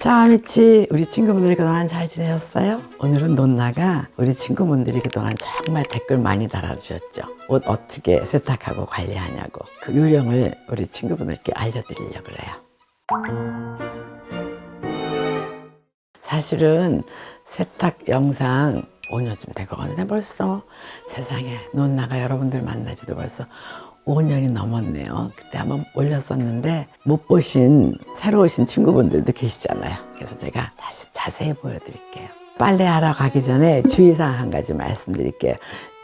자, 미치 우리 친구분들이 그동안 잘 지내셨어요? 오늘은 논나가 우리 친구분들이 그동안 정말 댓글 많이 달아주셨죠. 옷 어떻게 세탁하고 관리하냐고 그 요령을 우리 친구분들께 알려드리려고 그래요. 사실은 세탁 영상 5년쯤 된 거거든요. 벌써 세상에 논나가 여러분들 만나지도 벌써 5년이 넘었네요. 그때 한번 올렸었는데 못 보신 새로 오신 친구분들도 계시잖아요. 그래서 제가 다시 자세히 보여드릴게요. 빨래하러 가기 전에 주의사항 한 가지 말씀드릴게요.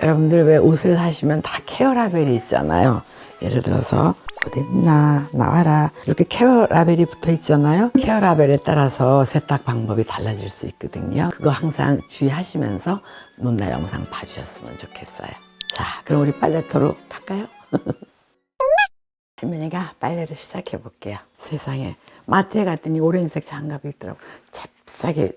여러분들 왜 옷을 사시면 다 케어 라벨이 있잖아요. 예를 들어서 어딨나 나와라 이렇게 케어 라벨이 붙어 있잖아요. 케어 라벨에 따라서 세탁 방법이 달라질 수 있거든요. 그거 항상 주의하시면서 논나 영상 봐주셨으면 좋겠어요. 자, 그럼 우리 빨래터로 갈까요? 할머니가 빨래를 시작해 볼게요. 세상에 마트에 갔더니 오렌지색 장갑이 있더라고. 잽싸게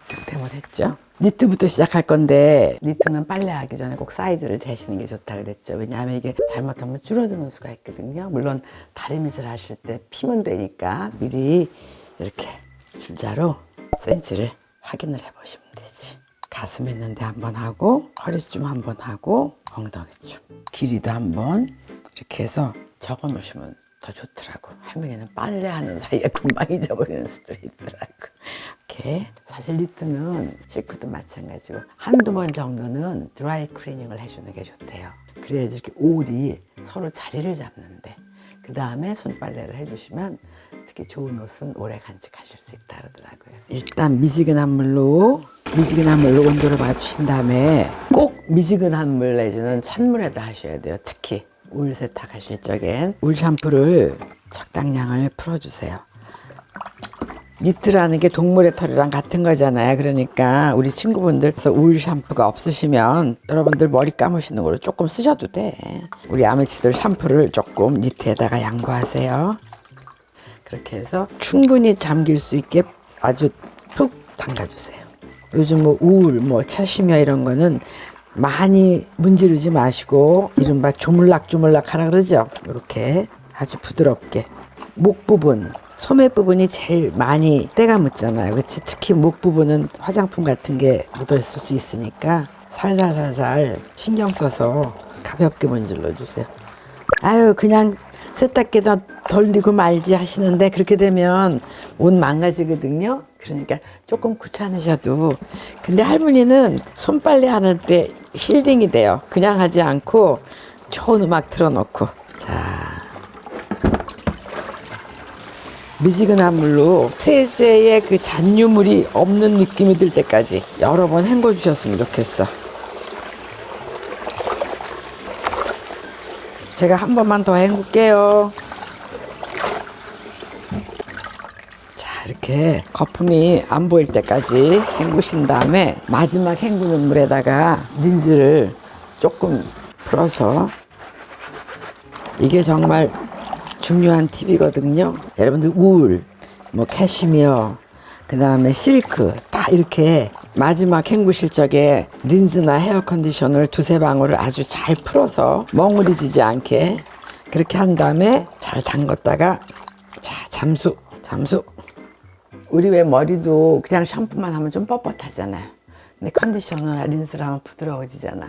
득템을 했죠. 니트부터 시작할 건데 니트는 빨래하기 전에 꼭 사이즈를 재시는 게 좋다 그랬죠. 왜냐하면 이게 잘못하면 줄어드는 수가 있거든요. 물론 다리밑을 하실 때 피면 되니까 미리 이렇게 줄자로 센치를 확인을 해 보시면 되지. 가슴 있는데 한번 하고 허리춤 한번 하고 엉덩이춤 길이도 한번 이렇게 해서 적어 놓으시면 더 좋더라고. 할머니는 빨래하는 사이에 금방 잊어버리는 수들이 있더라고. 이렇게 사실 니트는 실크도 마찬가지고 한두 번 정도는 드라이 클리닝을 해주는 게 좋대요. 그래야지 이렇게 올이 서로 자리를 잡는데 그 다음에 손빨래를 해주시면 특히 좋은 옷은 오래 간직하실 수 있다 그러더라고요. 일단 미지근한 물로 온도를 맞추신 다음에 꼭 미지근한 물 내주는 찬물에다 하셔야 돼요. 특히 울 세탁하실 적엔 울 샴푸를 적당량을 풀어주세요. 니트라는 게 동물의 털이랑 같은 거잖아요. 그러니까 우리 친구분들 울 샴푸가 없으시면 여러분들 머리 감으시는 거로 조금 쓰셔도 돼. 우리 아미치들 샴푸를 조금 니트에다가 양보하세요. 그렇게 해서 충분히 잠길 수 있게 아주 푹 담가주세요. 요즘 울, 캐시미어 이런 거는 많이 문지르지 마시고 이른바 조물락조물락 하라 그러죠. 이렇게 아주 부드럽게 목 부분, 소매 부분이 제일 많이 때가 묻잖아요. 그렇지? 특히 목 부분은 화장품 같은 게 묻어 있을 수 있으니까 살살살살 신경 써서 가볍게 문질러 주세요. 아유, 그냥 세탁기에다 돌리고 말지 하시는데 그렇게 되면 옷 망가지거든요. 그러니까 조금 귀찮으셔도. 근데 할머니는 손빨래 하는 때 힐링이 돼요. 그냥 하지 않고 좋은 음악 틀어놓고. 자, 미지근한 물로 세제의 그 잔유물이 없는 느낌이 들 때까지 여러 번 헹궈 주셨으면 좋겠어. 제가 한 번만 더 헹굴게요. 자, 이렇게 거품이 안 보일 때까지 헹구신 다음에 마지막 헹구는 물에다가 린즈를 조금 풀어서, 이게 정말 중요한 팁이거든요. 여러분들 울, 캐시미어, 그 다음에 실크 딱 이렇게 마지막 헹구실 적에 린스나 헤어 컨디셔너를 두세 방울을 아주 잘 풀어서 멍울이지지 않게 그렇게 한 다음에 잘 담궜다가, 자, 잠수. 우리 왜 머리도 그냥 샴푸만 하면 좀 뻣뻣하잖아요. 근데 컨디셔너나 린스를 하면 부드러워지잖아.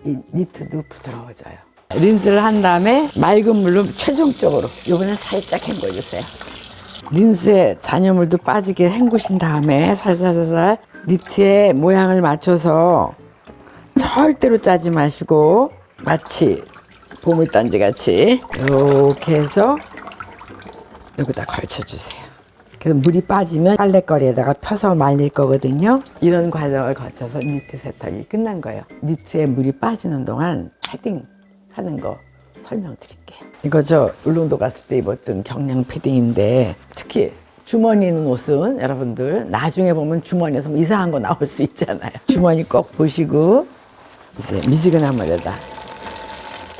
이 니트도 부드러워져요. 린스를 한 다음에 맑은 물로 최종적으로 이번엔 살짝 헹궈주세요. 린스에 잔여물도 빠지게 헹구신 다음에 살살살살 니트의 모양을 맞춰서 절대로 짜지 마시고 마치 보물단지 같이 이렇게 해서 여기다 걸쳐주세요. 그래서 물이 빠지면 빨래거리에다가 펴서 말릴 거거든요. 이런 과정을 거쳐서 니트 세탁이 끝난 거예요. 니트에 물이 빠지는 동안 패딩 하는 거 설명드릴게요. 이거 저 울릉도 갔을 때 입었던 경량 패딩인데, 특히 주머니 있는 옷은 여러분들 나중에 보면 주머니에서 이상한 거 나올 수 있잖아요. 주머니 꼭 보시고 이제 미지근한 물에다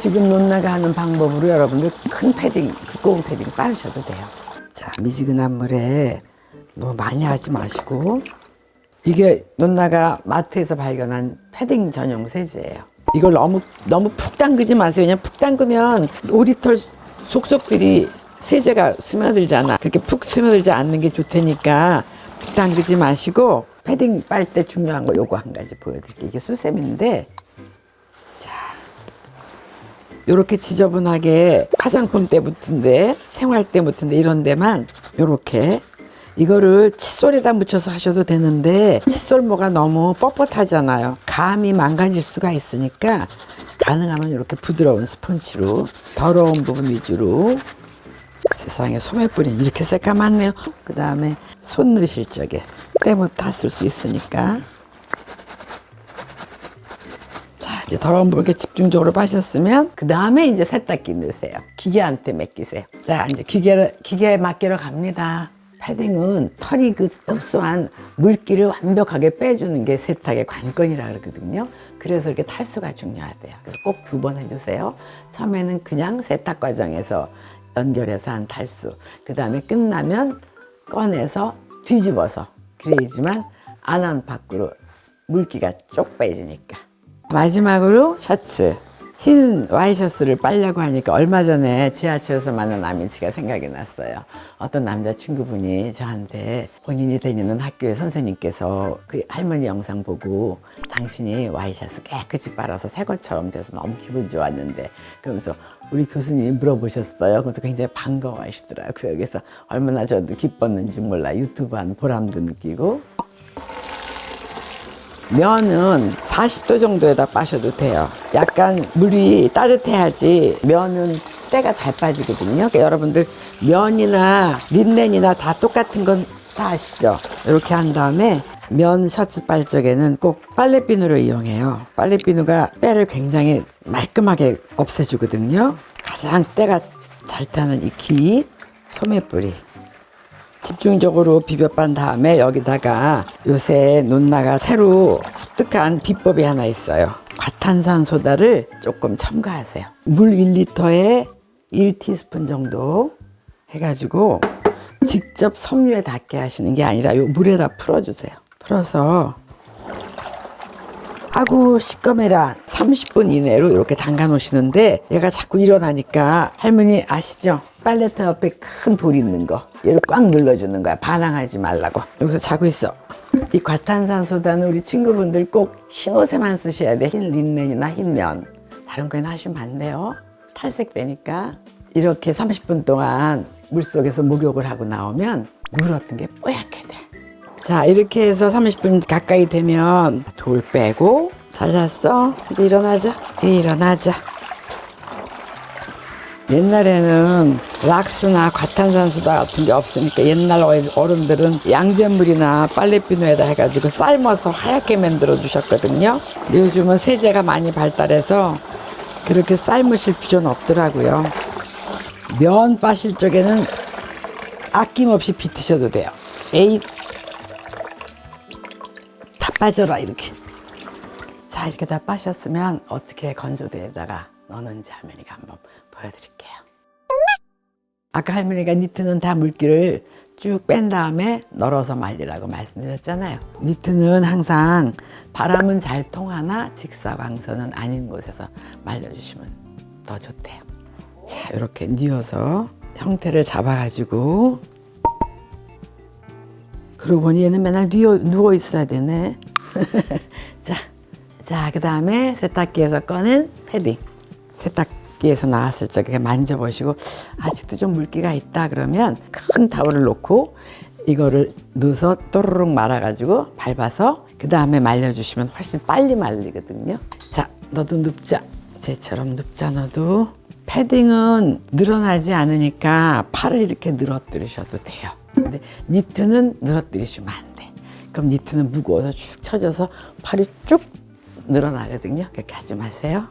지금 논나가 하는 방법으로 여러분들 큰 패딩, 두꺼운 패딩 빠르셔도 돼요. 자, 미지근한 물에 너무 많이 하지 마시고, 이게 논나가 마트에서 발견한 패딩 전용 세제예요. 이걸 너무 푹 담그지 마세요. 왜냐면 푹 담그면 오리털 속속들이 세제가 스며들잖아. 그렇게 푹 스며들지 않는 게 좋다니까 담그지 마시고 패딩 빨 때 중요한 거 요거 한 가지 보여드릴게요. 이게 수세미인데 자 요렇게 지저분하게 화장품 때 묻은데 생활 때 묻은데 이런 데만 요렇게 이거를 칫솔에다 묻혀서 하셔도 되는데 칫솔모가 너무 뻣뻣하잖아요. 감이 망가질 수가 있으니까 가능하면 이렇게 부드러운 스펀지로 더러운 부분 위주로 세상에 소매뿌리 이렇게 새까맣네요. 그 다음에 손 넣으실 적에 때못 탔을 수 있으니까 자 이제 더러운 부분 이렇게 집중적으로 빠셨으면 그 다음에 이제 세탁기 넣으세요. 기계한테 맡기세요. 자 이제 기계에 맡기러 갑니다. 패딩은 털이 그 흡수한 물기를 완벽하게 빼주는 게 세탁의 관건이라 그러거든요. 그래서 이렇게 탈수가 중요하대요. 그래서 꼭 2번 해주세요. 처음에는 그냥 세탁 과정에서 연결해서 한 탈수. 그 다음에 끝나면 꺼내서 뒤집어서. 그래야지만 안한 밖으로 물기가 쪽 빼지니까. 마지막으로 셔츠. 흰 와이셔츠를 빨려고 하니까 얼마 전에 지하철에서 만난 아미치가 생각이 났어요. 어떤 남자친구분이 저한테 본인이 다니는 학교의 선생님께서 그 할머니 영상 보고 당신이 와이셔츠 깨끗이 빨아서 새 것처럼 돼서 너무 기분 좋았는데 그러면서 우리 교수님이 물어보셨어요. 그래서 굉장히 반가워하시더라고요. 그래서 얼마나 저도 기뻤는지 몰라 유튜브 한 보람도 느끼고 면은 40도 정도에다 빠셔도 돼요. 약간 물이 따뜻해야지 면은 때가 잘 빠지거든요. 그러니까 여러분들 면이나 린넨이나 다 똑같은 건 다 아시죠? 이렇게 한 다음에 면 셔츠 빨 적에는 꼭 빨래비누를 이용해요. 빨래비누가 때를 굉장히 말끔하게 없애주거든요. 가장 때가 잘 타는 이 깃, 소매뿌리 집중적으로 비벼 빤 다음에 여기다가 요새 논나가 새로 습득한 비법이 하나 있어요. 과탄산소다를 조금 첨가하세요. 물 1리터에 1티스푼 정도 해가지고 직접 섬유에 닿게 하시는 게 아니라 요 물에다 풀어주세요. 풀어서 아구 시꺼매라 30분 이내로 이렇게 담가 놓으시는데 얘가 자꾸 일어나니까 할머니 아시죠? 빨래터 옆에 큰 돌 있는 거 얘를 꽉 눌러주는 거야. 반항하지 말라고. 여기서 자고 있어. 이 과탄산소다는 우리 친구분들 꼭 흰 옷에만 쓰셔야 돼. 흰 린넨이나 흰 면. 다른 거에는 하시면 안 돼요. 탈색되니까. 이렇게 30분 동안 물속에서 목욕을 하고 나오면 물었던 게 뽀얗게 돼. 자 이렇게 해서 30분 가까이 되면 돌 빼고 잘 잤어? 이제 일어나자. 일어나자. 옛날에는 락스나 과탄산소다 같은 게 없으니까 옛날 어른들은 양잿물이나 빨래비누에다 해가지고 삶아서 하얗게 만들어 주셨거든요. 근데 요즘은 세제가 많이 발달해서 그렇게 삶으실 필요는 없더라고요. 면 빠실 적에는 아낌없이 비트셔도 돼요. 에이 다 빠져라 이렇게. 자 이렇게 다 빠셨으면 어떻게 건조대에다가 넣는지 할머니가 한번 보여드릴게요. 아까 할머니가 니트는 다 물기를 쭉 뺀 다음에 널어서 말리라고 말씀드렸잖아요. 니트는 항상 바람은 잘 통하나 직사광선은 아닌 곳에서 말려주시면 더 좋대요. 자 이렇게 뉘어서 형태를 잡아가지고 그러고 보니 얘는 맨날 누워 있어야 되네. 자, 그 다음에 세탁기에서 꺼낸 패딩. 세탁기에서 나왔을 적에 만져보시고 아직도 좀 물기가 있다 그러면 큰 타월을 놓고 이거를 넣어서 또르륵 말아가지고 밟아서 그 다음에 말려주시면 훨씬 빨리 말리거든요. 자, 너도 눕자. 쟤처럼 눕자 너도. 패딩은 늘어나지 않으니까 팔을 이렇게 늘어뜨리셔도 돼요. 근데 니트는 늘어뜨리시면 안 돼. 그럼 니트는 무거워서 쭉 쳐져서 팔이 쭉 늘어나거든요. 그렇게 하지 마세요.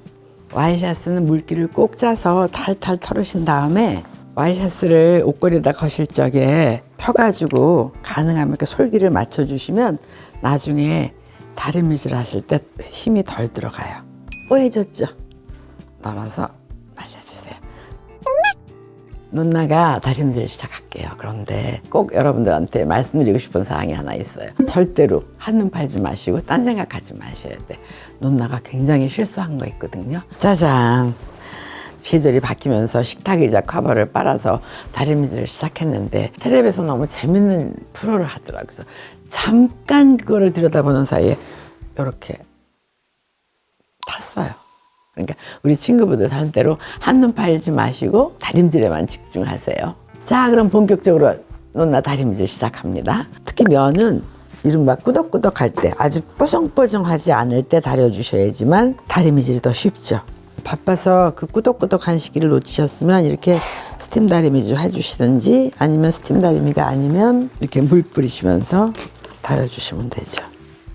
와이셔츠는 물기를 꼭 짜서 탈탈 털으신 다음에 와이셔츠를 옷걸이에다 거실 적에 펴가지고 가능하면 이렇게 솔기를 맞춰주시면 나중에 다리미질 하실 때 힘이 덜 들어가요. 뽀해졌죠? 널어서 말려주세요. 논나가 다림질 시작할게요. 그런데 꼭 여러분들한테 말씀드리고 싶은 사항이 하나 있어요. 절대로 한눈 팔지 마시고 딴 생각하지 마셔야 돼. 논나가 굉장히 실수한 거 있거든요. 짜잔! 계절이 바뀌면서 식탁의자 커버를 빨아서 다리미질을 시작했는데 텔레비에서 너무 재밌는 프로를 하더라고요. 그래서 잠깐 그거를 들여다보는 사이에 이렇게 탔어요. 그러니까 우리 친구분들 하는 대로 한눈 팔지 마시고 다림질에만 집중하세요. 자, 그럼 본격적으로 논나 다림질 시작합니다. 특히 면은 이른바 꾸덕꾸덕할 때, 아주 뽀송뽀송하지 않을 때 다려주셔야지만 다리미질이 더 쉽죠. 바빠서 그 꾸덕꾸덕한 시기를 놓치셨으면 이렇게 스팀 다리미질 해주시든지, 아니면 스팀 다리미가 아니면 이렇게 물 뿌리시면서 다려주시면 되죠.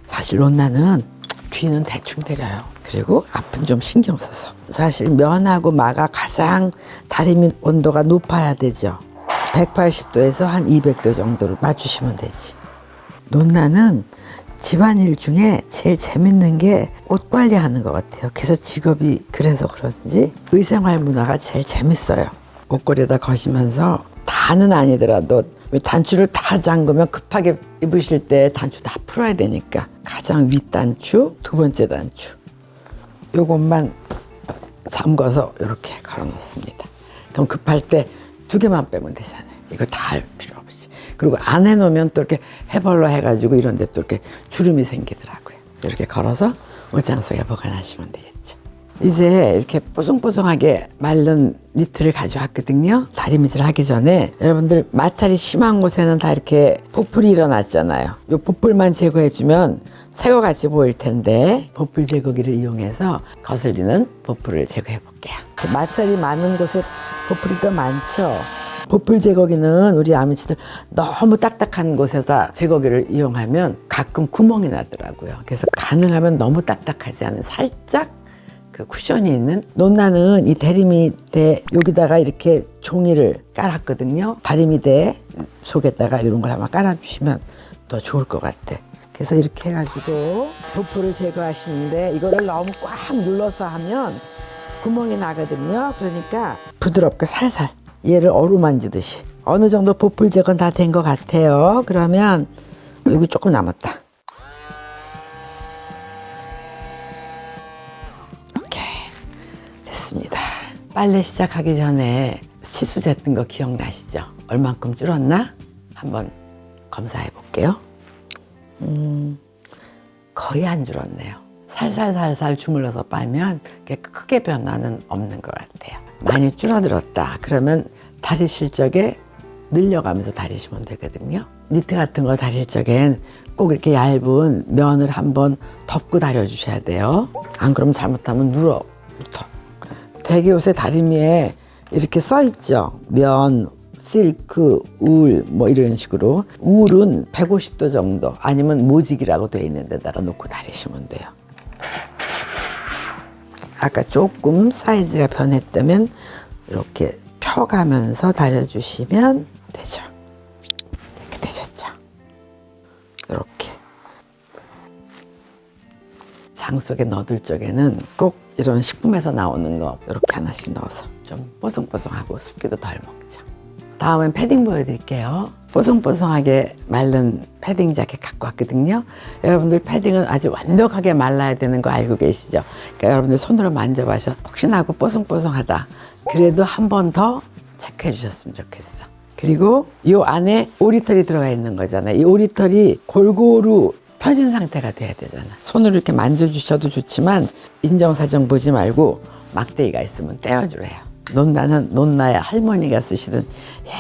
사실 논나는 뒤는 대충 때려요. 그리고 앞은 좀 신경 써서. 사실 면하고 마가 가장 다리미 온도가 높아야 되죠. 180도에서 한 200도 정도로 맞추시면 되지. 논나는 집안일 중에 제일 재밌는 게 옷 관리하는 것 같아요. 그래서 직업이 그래서 그런지 의생활 문화가 제일 재밌어요. 옷걸이에다 거시면서 다는 아니더라도 단추를 다 잠그면 급하게 입으실 때 단추 다 풀어야 되니까 가장 윗단추, 두 번째 단추 요것만 잠궈서 이렇게 걸어 놓습니다. 그럼 급할 때 두 개만 빼면 되잖아요. 이거 다 할 필요 없이. 그리고 안 해놓으면 또 이렇게 해벌로 해가지고 이런 데 또 이렇게 주름이 생기더라고요. 이렇게 걸어서 옷장 속에 보관하시면 되겠죠. 이제 이렇게 뽀송뽀송하게 마른 니트를 가져왔거든요. 다리미질 하기 전에 여러분들 마찰이 심한 곳에는 다 이렇게 보풀이 일어났잖아요. 이 보풀만 제거해주면 새거 같이 보일 텐데 보풀 제거기를 이용해서 거슬리는 보풀을 제거해 볼게요. 마찰이 많은 곳에 보풀이 더 많죠. 보풀 제거기는 우리 아미치들 너무 딱딱한 곳에서 제거기를 이용하면 가끔 구멍이 나더라고요. 그래서 가능하면 너무 딱딱하지 않은 살짝 그 쿠션이 있는 논나는 이 다리미대 여기다가 이렇게 종이를 깔았거든요. 다리미대 속에다가 이런 걸 한번 깔아주시면 더 좋을 것 같아. 그래서 이렇게 해가지고 보풀을 제거하시는데 이거를 너무 꽉 눌러서 하면 구멍이 나거든요. 그러니까 부드럽게 살살 얘를 어루만지듯이 어느 정도 보풀 제거는 다 된 것 같아요. 그러면 여기 조금 남았다. 오케이, 됐습니다. 빨래 시작하기 전에 치수 쟀던 거 기억나시죠? 얼만큼 줄었나? 한번 검사해 볼게요. 거의 안 줄었네요. 살살살살 주물러서 빨면 크게 변화는 없는 것 같아요. 많이 줄어들었다 그러면 다리실 적에 늘려가면서 다리시면 되거든요. 니트 같은 거 다릴 적엔 꼭 이렇게 얇은 면을 한번 덮고 다려주셔야 돼요. 안 그러면 잘못하면 눌어붙어. 대개 요새 다리미에 이렇게 써있죠. 면, 실크, 울 뭐 이런 식으로. 울은 150도 정도 아니면 모직이라고 되어 있는 데다가 놓고 다리시면 돼요. 아까 조금 사이즈가 변했다면 이렇게 펴가면서 다려주시면 되죠. 이렇게 되셨죠. 이렇게 장 속에 넣어둘 적에는 꼭 이런 식품에서 나오는 거 이렇게 하나씩 넣어서 좀 뽀송뽀송하고 습기도 덜 먹죠. 다음엔 패딩 보여드릴게요. 뽀송뽀송하게 마른 패딩 자켓 갖고 왔거든요. 여러분들 패딩은 아주 완벽하게 말라야 되는 거 알고 계시죠? 그러니까 여러분들 손으로 만져봐서 혹시나 하고 뽀송뽀송하다. 그래도 한 번 더 체크해 주셨으면 좋겠어. 그리고 이 안에 오리털이 들어가 있는 거잖아요. 이 오리털이 골고루 펴진 상태가 돼야 되잖아. 손으로 이렇게 만져주셔도 좋지만 인정사정 보지 말고 막대기가 있으면 떼어주래요. 논나는 논나의 할머니가 쓰시던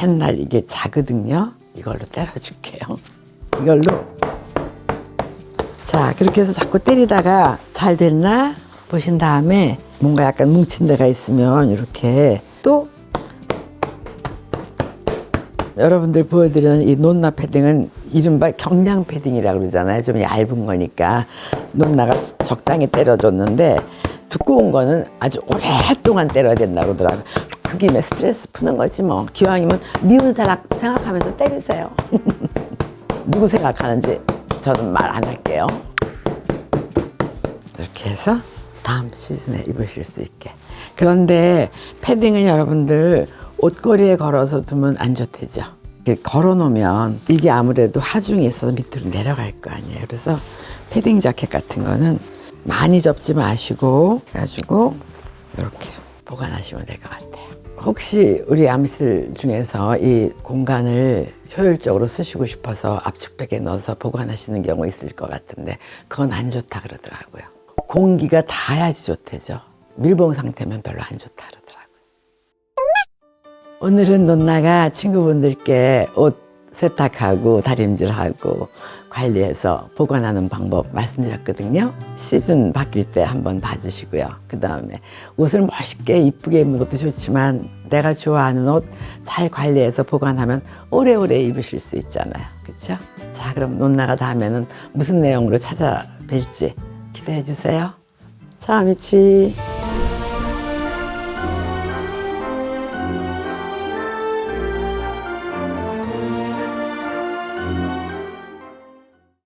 옛날 이게 자거든요. 이걸로 때려줄게요. 이걸로. 자, 그렇게 해서 자꾸 때리다가 잘 됐나 보신 다음에 뭔가 약간 뭉친 데가 있으면 이렇게 또 여러분들 보여드리는 이 논나 패딩은 이른바 경량 패딩이라고 그러잖아요. 좀 얇은 거니까 논나가 적당히 때려줬는데 두꺼운 거는 아주 오랫동안 때려야 된다고 그러더라고요. 그 김에 스트레스 푸는 거지 뭐. 기왕이면 미운 사람 생각하면서 때리세요. 누구 생각하는지 저는 말 안 할게요. 이렇게 해서 다음 시즌에 입으실 수 있게. 그런데 패딩은 여러분들 옷걸이에 걸어서 두면 안 좋대죠. 이렇게 걸어놓으면 이게 아무래도 하중이 있어서 밑으로 내려갈 거 아니에요. 그래서 패딩 자켓 같은 거는 많이 접지 마시고 해가지고 이렇게 보관하시면 될 것 같아요. 혹시 우리 아미들 중에서 이 공간을 효율적으로 쓰시고 싶어서 압축백에 넣어서 보관하시는 경우 있을 것 같은데 그건 안 좋다 그러더라고요. 공기가 닿아야지 좋대죠. 밀봉 상태면 별로 안 좋다 그러더라고요. 오늘은 논나가 친구분들께 옷 세탁하고 다림질하고 관리해서 보관하는 방법 말씀드렸거든요. 시즌 바뀔 때 한번 봐주시고요. 그 다음에 옷을 멋있게 이쁘게 입는 것도 좋지만 내가 좋아하는 옷 잘 관리해서 보관하면 오래오래 입으실 수 있잖아요. 그렇죠? 자, 그럼 논나가 다음에는 무슨 내용으로 찾아뵐지 기대해 주세요. 자, 미치.